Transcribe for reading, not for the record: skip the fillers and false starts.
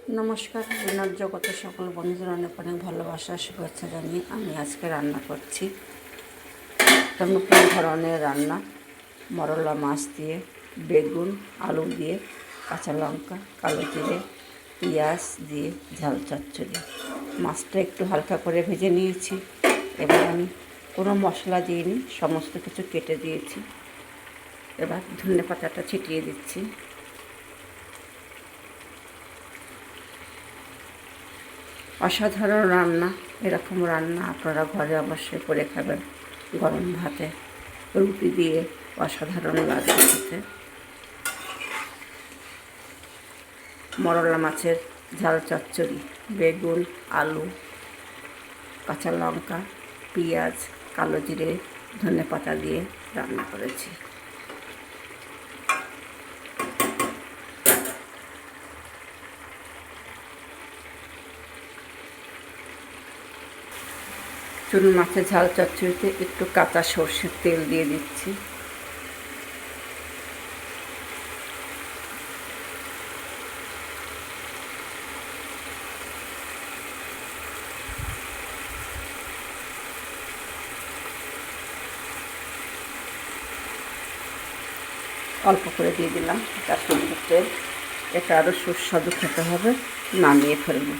নমস্কার, বিনোদ জগতের সকল বন্ধুদের অনেক অনেক ভালোবাসা শুভেচ্ছা জানিয়ে আমি আজকে রান্না করছি একটা নতুন ধরনের রান্না। মরলা মাছ দিয়ে, বেগুন আলু দিয়ে, কাঁচা লঙ্কা, কালো জিরে, পেঁয়াজ দিয়ে ঝাল চচ্চড়ি। মাছটা একটু হালকা করে ভেজে নিয়েছি। এবার আমি কোনো মশলা দিইনি, সমস্ত কিছু কেটে দিয়েছি। এবার ধনে পাতাটা ছিটিয়ে দিচ্ছি। অসাধারণ রান্না। এরকম রান্না আপনারা ঘরে অবশ্যই করে খাবেন। গরম ভাতে, রুটি দিয়ে অসাধারণ লাগে খেতে। মরলা মাছের ঝাল চচ্চড়ি, বেগুন, আলু, কাঁচা লঙ্কা, পেঁয়াজ, কালো জিরে, ধনে পাতা দিয়ে রান্না করেছি। চুন মাছের ঝাল চচ্চড়িতে একটু কাঁচা সর্ষের তেল দিয়ে দিচ্ছি। অল্প করে দিয়ে দিলাম কাশ্মীরি তেল। এটা আরও সুস্বাদু খেতে হবে। নামিয়ে ফেলবো।